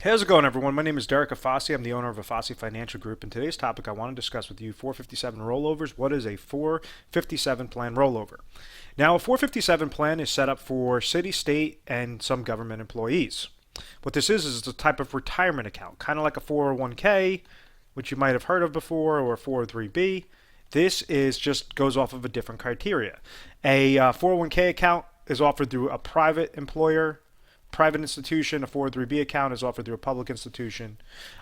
How's it going, everyone? My name is Derek Afasi. I'm the owner of Afasi Financial Group. And today's topic, I want to discuss with you 457 rollovers. What is a 457 plan rollover? Now, a 457 plan is set up for city, state, and some government employees. What this is it's a type of retirement account, kind of like a 401k, which you might have heard of before, or a 403b. This is just goes off of a different criteria. A 401k account is offered through a private employer, private institution. A 403b account is offered through a public institution.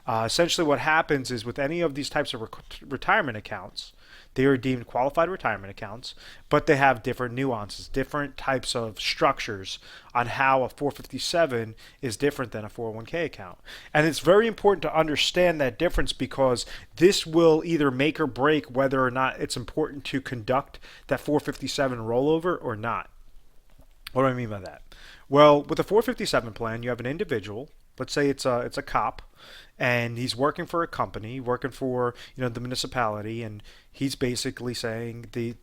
Essentially, what happens is with any of these types of retirement accounts, they are deemed qualified retirement accounts, but they have different nuances, different types of structures on how a 457 is different than a 401k account. And it's very important to understand that difference because this will either make or break whether or not it's important to conduct that 457 rollover or not. What do I mean by that? Well, with a 457 plan, you have an individual. Let's say it's a cop, and he's working for a company, working for the municipality, and he's basically saying the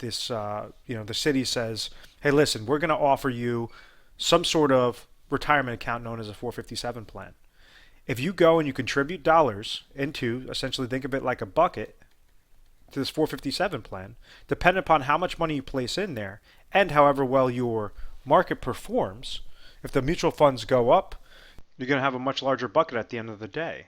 city says, hey, listen, we're going to offer you some sort of retirement account known as a 457 plan. If you go and you contribute dollars into, essentially think of it like a bucket, to this 457 plan, depending upon how much money you place in there and however well your market performs, if the mutual funds go up, you're going to have a much larger bucket at the end of the day.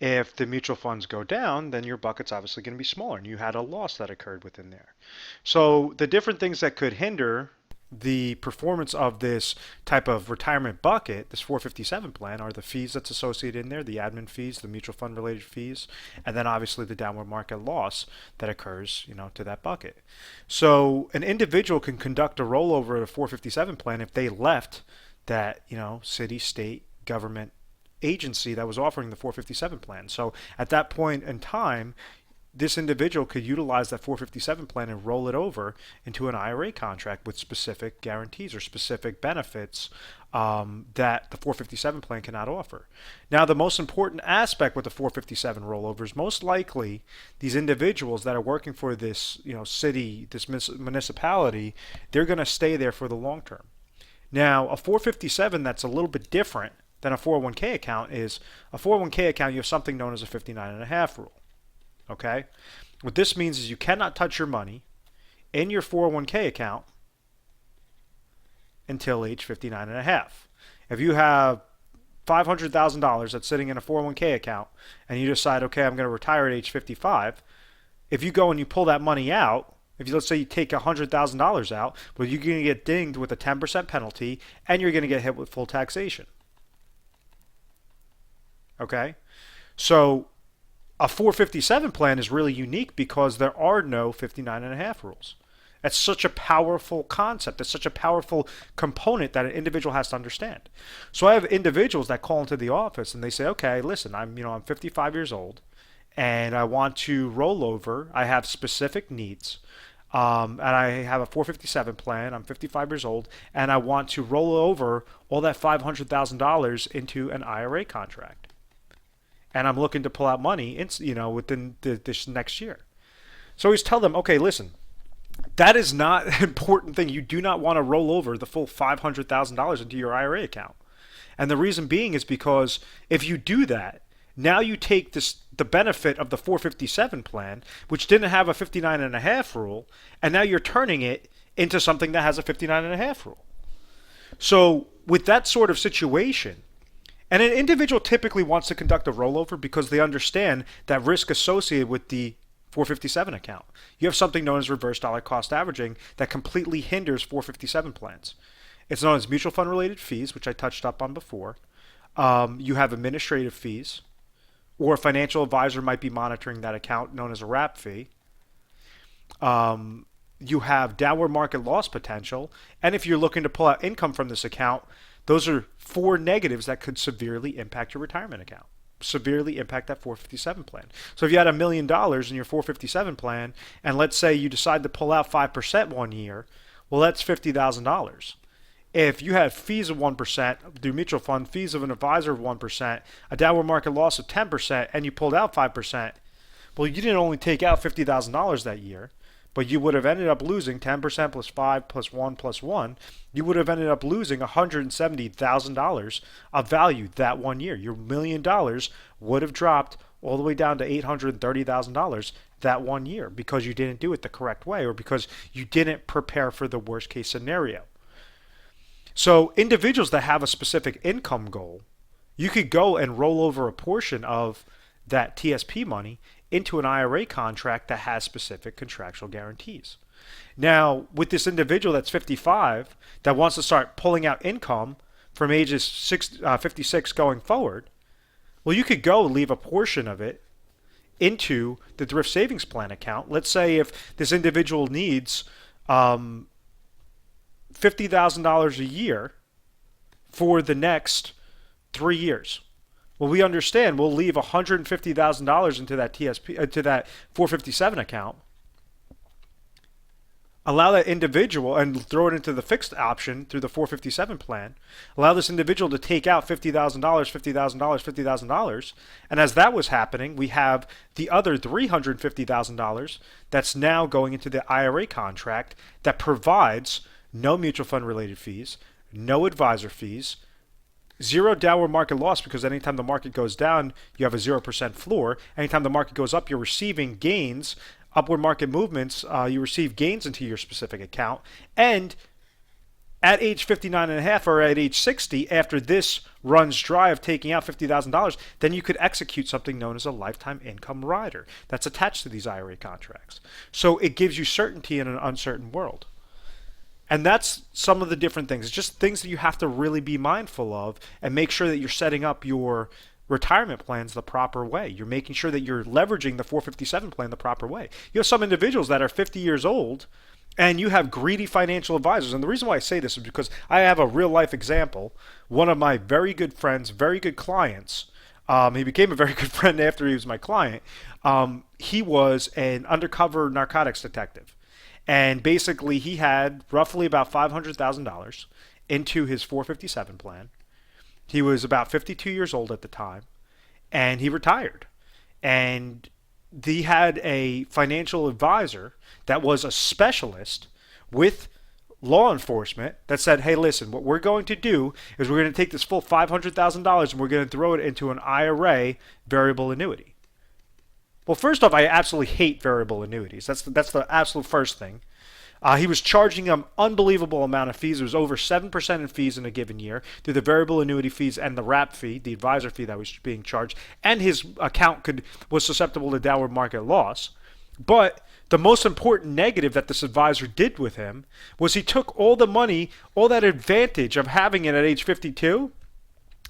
If the mutual funds go down, then your bucket's obviously going to be smaller and you had a loss that occurred within there. So the different things that could hinder the performance of this type of retirement bucket, this 457 plan, are the fees that's associated in there, the admin fees, the mutual fund related fees, and then obviously the downward market loss that occurs, to that bucket. So an individual can conduct a rollover of a 457 plan if they left that, city, state, government agency that was offering the 457 plan. So at that point in time, this individual could utilize that 457 plan and roll it over into an IRA contract with specific guarantees or specific benefits that the 457 plan cannot offer. Now, the most important aspect with the 457 rollovers, most likely these individuals that are working for this city, this municipality, they're going to stay there for the long term. Now, a 457 that's a little bit different than a 401k account is a 401k account, you have something known as a 59.5 rule. Okay? What this means is you cannot touch your money in your 401k account until age 59.5. If you have $500,000 that's sitting in a 401k account and you decide, okay, I'm going to retire at age 55, if you go and you pull that money out, let's say you take $100,000 out, well, you're going to get dinged with a 10% penalty and you're going to get hit with full taxation. Okay? So a 457 plan is really unique because there are no 59.5 rules. That's such a powerful concept. It's such a powerful component that an individual has to understand. So I have individuals that call into the office and they say, okay, listen, I'm 55 years old and I want to roll over. I have specific needs. And I have a 457 plan. I'm 55 years old, and I want to roll over all that $500,000 into an IRA contract. And I'm looking to pull out money, within this next year. So always tell them, okay, listen, that is not an important thing. You do not want to roll over the full $500,000 into your IRA account. And the reason being is because if you do that, now you take the benefit of the 457 plan, which didn't have a 59.5 rule, and now you're turning it into something that has a 59.5 rule. So with that sort of situation, and an individual typically wants to conduct a rollover because they understand that risk associated with the 457 account. You have something known as reverse dollar cost averaging that completely hinders 457 plans. It's known as mutual fund related fees, which I touched up on before. You have administrative fees, or a financial advisor might be monitoring that account, known as a wrap fee. You have downward market loss potential, and if you're looking to pull out income from this account, those are four negatives that could severely impact your retirement account, severely impact that 457 plan. So if you had $1 million in your 457 plan, and let's say you decide to pull out 5% one year, well, that's $50,000. If you had fees of 1%, through mutual fund, fees of an advisor of 1%, a downward market loss of 10%, and you pulled out 5%, well, you didn't only take out $50,000 that year, but you would have ended up losing 10% plus 5 plus 1 plus 1. You would have ended up losing $170,000 of value that 1 year. Your $1,000,000 would have dropped all the way down to $830,000 that 1 year because you didn't do it the correct way or because you didn't prepare for the worst case scenario. So individuals that have a specific income goal, you could go and roll over a portion of that TSP money into an IRA contract that has specific contractual guarantees. Now, with this individual that's 55 that wants to start pulling out income from ages 56 going forward, well, you could go leave a portion of it into the thrift savings plan account. Let's say if this individual needs $50,000 a year for the next 3 years. Well, we understand we'll leave $150,000 into that TSP, to that 457 account. Allow that individual and throw it into the fixed option through the 457 plan. Allow this individual to take out $50,000, $50,000, $50,000. And as that was happening, we have the other $350,000 that's now going into the IRA contract that provides no mutual fund related fees, no advisor fees, zero downward market loss because anytime the market goes down, you have a 0% floor. Anytime the market goes up, you're receiving gains, upward market movements, you receive gains into your specific account. And at age 59 and a half or at age 60, after this runs dry of taking out $50,000, then you could execute something known as a lifetime income rider that's attached to these IRA contracts. So it gives you certainty in an uncertain world. And that's some of the different things. It's just things that you have to really be mindful of and make sure that you're setting up your retirement plans the proper way. You're making sure that you're leveraging the 457 plan the proper way. You have some individuals that are 50 years old and you have greedy financial advisors. And the reason why I say this is because I have a real life example. One of my very good friends, very good clients, he became a very good friend after he was my client. He was an undercover narcotics detective. And basically, he had roughly about $500,000 into his 457 plan. He was about 52 years old at the time, and he retired. And he had a financial advisor that was a specialist with law enforcement that said, hey, listen, what we're going to do is we're going to take this full $500,000 and we're going to throw it into an IRA variable annuity. Well, first off, I absolutely hate variable annuities. That's the absolute first thing. He was charging them unbelievable amount of fees. It was over 7% in fees in a given year through the variable annuity fees and the wrap fee, the advisor fee that was being charged. And his account was susceptible to downward market loss. But the most important negative that this advisor did with him was he took all the money, all that advantage of having it at age 52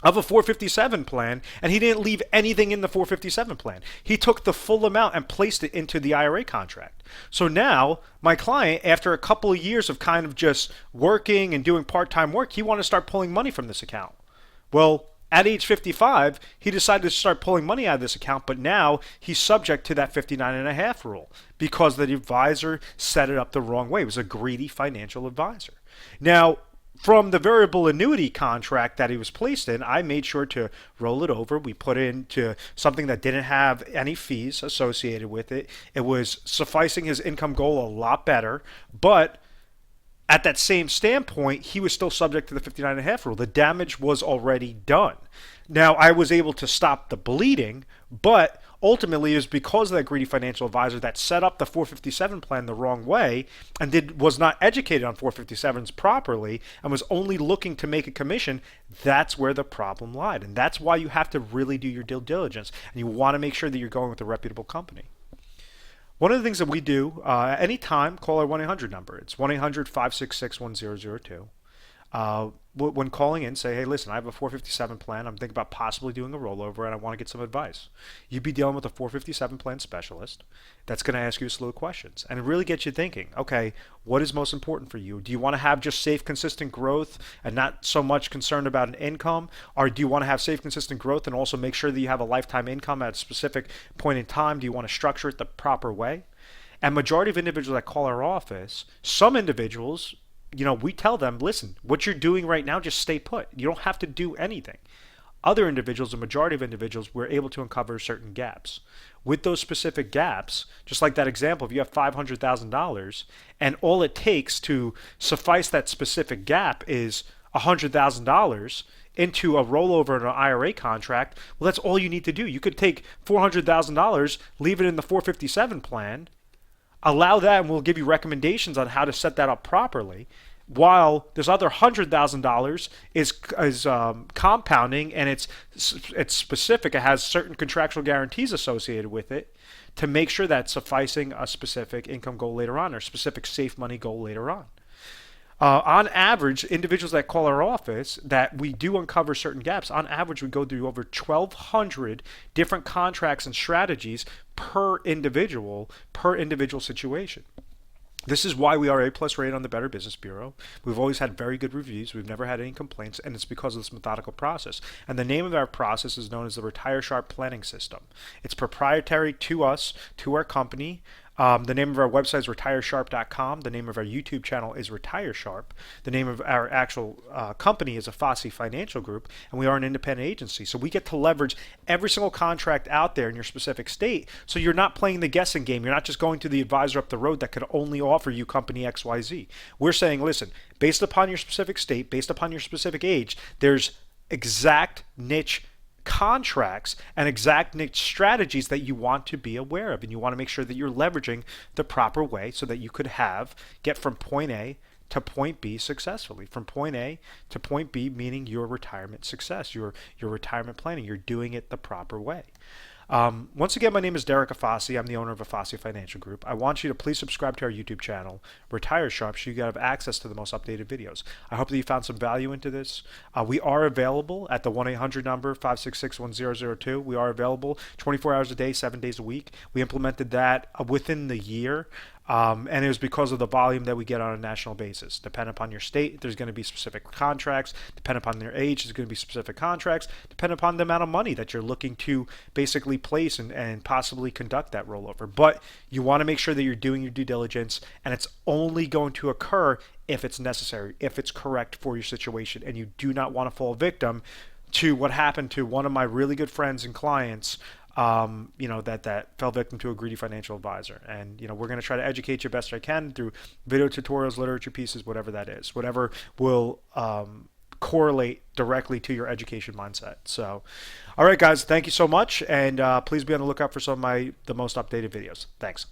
of a 457 plan, and he didn't leave anything in the 457 plan. He took the full amount and placed it into the IRA contract. So now my client, after a couple of years of kind of just working and doing part-time work, he wanted to start pulling money from this account. Well, at age 55, he decided to start pulling money out of this account, but now he's subject to that 59 and a half rule because the advisor set it up the wrong way. It was a greedy financial advisor. Now, from the variable annuity contract that he was placed in, I made sure to roll it over. We put it into something that didn't have any fees associated with it. It was sufficing his income goal a lot better, but at that same standpoint, he was still subject to the 59 and a half rule. The damage was already done. Now, I was able to stop the bleeding, but ultimately it was because of that greedy financial advisor that set up the 457 plan the wrong way and was not educated on 457s properly and was only looking to make a commission. That's where the problem lied. And that's why you have to really do your due diligence. And you want to make sure that you're going with a reputable company. One of the things that we do, anytime, call our 1-800 number. It's 1-800-566-1002. When calling in, say, hey, listen, I have a 457 plan. I'm thinking about possibly doing a rollover, and I want to get some advice. You'd be dealing with a 457 plan specialist that's going to ask you a slew of questions and really get you thinking, okay, what is most important for you? Do you want to have just safe, consistent growth and not so much concerned about an income? Or do you want to have safe, consistent growth and also make sure that you have a lifetime income at a specific point in time? Do you want to structure it the proper way? And majority of individuals that call our office, some individuals, we tell them, listen, what you're doing right now, just stay put. You don't have to do anything. other individuals, the majority of individuals, we're able to uncover certain gaps. With those specific gaps, just like that example, if you have $500,000 and all it takes to suffice that specific gap is $100,000 into a rollover in an IRA contract, well, that's all you need to do. You could take $400,000, leave it in the 457 plan, allow that, and we'll give you recommendations on how to set that up properly. While this other $100,000 is compounding, and it's specific, it has certain contractual guarantees associated with it to make sure that's sufficing a specific income goal later on or specific safe money goal later on. On average, individuals that call our office that we do uncover certain gaps, on average we go through over 1,200 different contracts and strategies per individual situation. This is why we are A+ rated on the Better Business Bureau. We've always had very good reviews. We've never had any complaints, and it's because of this methodical process. And the name of our process is known as the Retire Sharp Planning System. It's proprietary to us, to our company. The name of our website is retiresharp.com. The name of our YouTube channel is Retire Sharp. The name of our actual company is Afasi Financial Group, and we are an independent agency. So we get to leverage every single contract out there in your specific state. So you're not playing the guessing game. You're not just going to the advisor up the road that could only offer you company XYZ. We're saying, listen, based upon your specific state, based upon your specific age, there's exact niche contracts and exact niche strategies that you want to be aware of, and you want to make sure that you're leveraging the proper way so that you could get from point A to point B successfully. From point A to point B, meaning your retirement success, your retirement planning. You're doing it the proper way. Once again, my name is Derek Afasi. I'm the owner of Afasi Financial Group. I want you to please subscribe to our YouTube channel, Retire Sharp, so you have access to the most updated videos. I hope that you found some value into this. We are available at the 1-800 number, 566-1002. We are available 24 hours a day, 7 days a week. We implemented that within the year. And it was because of the volume that we get on a national basis. Depending upon your state, there's going to be specific contracts. Depending upon their age, there's going to be specific contracts. Depending upon the amount of money that you're looking to basically place and possibly conduct that rollover. But you want to make sure that you're doing your due diligence, and it's only going to occur if it's necessary, if it's correct for your situation, and you do not want to fall victim to what happened to one of my really good friends and clients, that fell victim to a greedy financial advisor. And, we're going to try to educate you best I can through video tutorials, literature pieces, whatever that is, whatever will correlate directly to your education mindset. So, all right, guys, thank you so much. And please be on the lookout for some of the most updated videos. Thanks.